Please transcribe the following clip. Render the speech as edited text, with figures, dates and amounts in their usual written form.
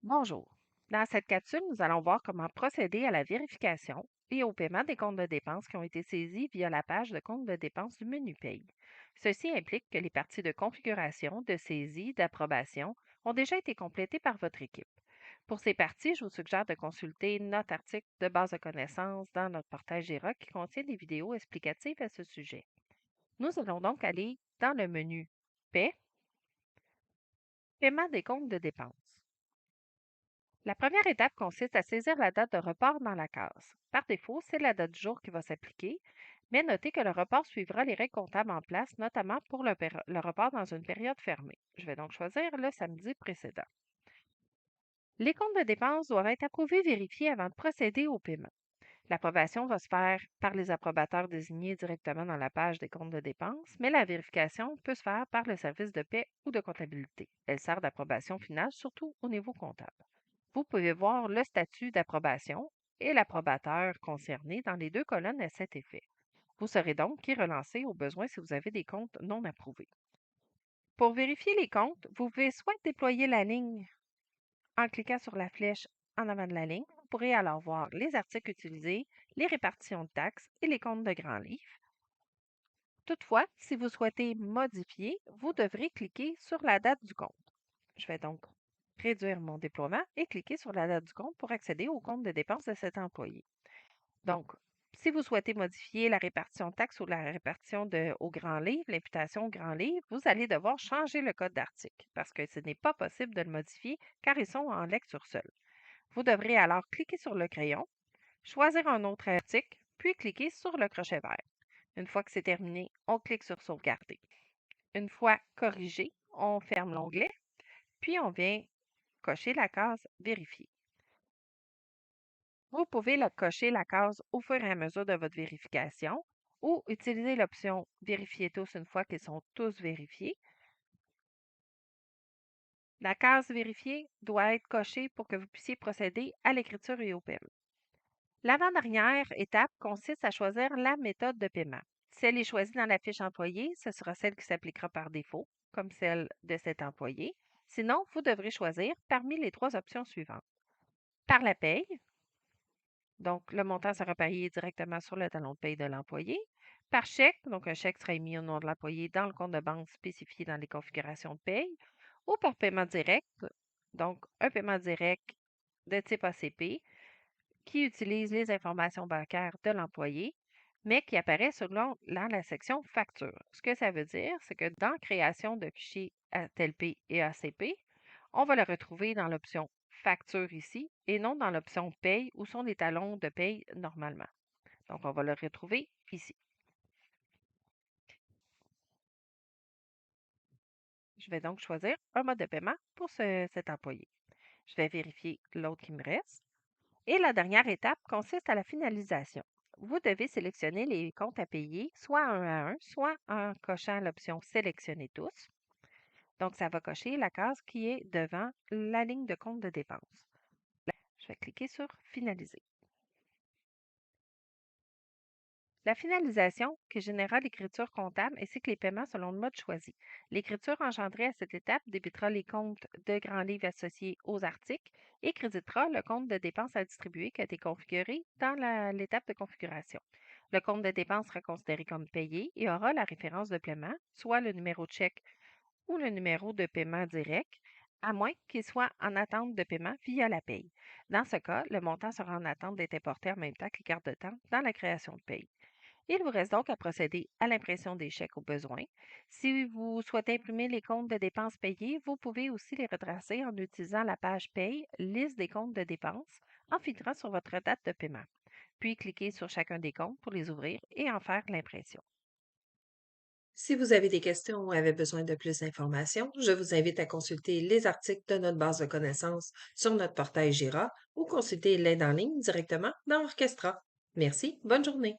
Bonjour. Dans cette capsule, nous allons voir comment procéder à la vérification et au paiement des comptes de dépenses qui ont été saisis via la page de compte de dépenses du menu Paye. Ceci implique que les parties de configuration, de saisie, d'approbation ont déjà été complétées par votre équipe. Pour ces parties, je vous suggère de consulter notre article de base de connaissances dans notre portail Jira qui contient des vidéos explicatives à ce sujet. Nous allons donc aller dans le menu Paie, paiement des comptes de dépenses. La première étape consiste à saisir la date de report dans la case. Par défaut, c'est la date du jour qui va s'appliquer, mais notez que le report suivra les règles comptables en place, notamment pour le report dans une période fermée. Je vais donc choisir le samedi précédent. Les comptes de dépenses doivent être approuvés et vérifiés avant de procéder au paiement. L'approbation va se faire par les approbateurs désignés directement dans la page des comptes de dépenses, mais la vérification peut se faire par le service de paie ou de comptabilité. Elle sert d'approbation finale, surtout au niveau comptable. Vous pouvez voir le statut d'approbation et l'approbateur concerné dans les deux colonnes à cet effet. Vous saurez donc qui relancer au besoin si vous avez des comptes non approuvés. Pour vérifier les comptes, vous pouvez soit déployer la ligne en cliquant sur la flèche en avant de la ligne. Vous pourrez alors voir les articles utilisés, les répartitions de taxes et les comptes de grands livres. Toutefois, si vous souhaitez modifier, vous devrez cliquer sur la date du compte. Je vais donc réduire mon déploiement et cliquer sur la date du compte pour accéder au compte de dépenses de cet employé. Donc, si vous souhaitez modifier la répartition de taxes ou la répartition au grand livre, l'imputation au grand livre, vous allez devoir changer le code d'article parce que ce n'est pas possible de le modifier car ils sont en lecture seule. Vous devrez alors cliquer sur le crayon, choisir un autre article, puis cliquer sur le crochet vert. Une fois que c'est terminé, on clique sur Sauvegarder. Une fois corrigé, on ferme l'onglet, puis on vient cocher la case Vérifier. Vous pouvez cocher la case au fur et à mesure de votre vérification ou utiliser l'option Vérifier tous une fois qu'ils sont tous vérifiés. La case Vérifier doit être cochée pour que vous puissiez procéder à l'écriture et au paiement. L'avant-dernière étape consiste à choisir la méthode de paiement. Si elle est choisie dans la fiche employé, ce sera celle qui s'appliquera par défaut, comme celle de cet employé. Sinon, vous devrez choisir parmi les trois options suivantes. Par la paye, donc le montant sera payé directement sur le talon de paye de l'employé. Par chèque, donc un chèque sera émis au nom de l'employé dans le compte de banque spécifié dans les configurations de paye. Ou par paiement direct, donc un paiement direct de type ACP qui utilise les informations bancaires de l'employé, mais qui apparaît selon dans la section facture. Ce que ça veut dire, c'est que dans création de fichiers ATLP et ACP, on va le retrouver dans l'option facture ici et non dans l'option paye où sont les talons de paye normalement. Donc, on va le retrouver ici. Je vais donc choisir un mode de paiement pour cet employé. Je vais vérifier l'autre qui me reste. Et la dernière étape consiste à la finalisation. Vous devez sélectionner les comptes à payer, soit un à un, soit en cochant l'option Sélectionner tous. Donc, ça va cocher la case qui est devant la ligne de compte de dépenses. Je vais cliquer sur Finaliser. La finalisation, qui générera l'écriture comptable ainsi que les paiements selon le mode choisi. L'écriture engendrée à cette étape débitera les comptes de grands livres associés aux articles et créditera le compte de dépenses à distribuer qui a été configuré dans l'étape de configuration. Le compte de dépenses sera considéré comme payé et aura la référence de paiement, soit le numéro de chèque ou le numéro de paiement direct, à moins qu'il soit en attente de paiement via la paye. Dans ce cas, le montant sera en attente d'être importé en même temps que les cartes de temps dans la création de paye. Il vous reste donc à procéder à l'impression des chèques au besoin. Si vous souhaitez imprimer les comptes de dépenses payés, vous pouvez aussi les retracer en utilisant la page Paye, liste des comptes de dépenses, en filtrant sur votre date de paiement. Puis cliquez sur chacun des comptes pour les ouvrir et en faire l'impression. Si vous avez des questions ou avez besoin de plus d'informations, je vous invite à consulter les articles de notre base de connaissances sur notre portail Jira ou consulter l'aide en ligne directement dans Orchestra. Merci, bonne journée.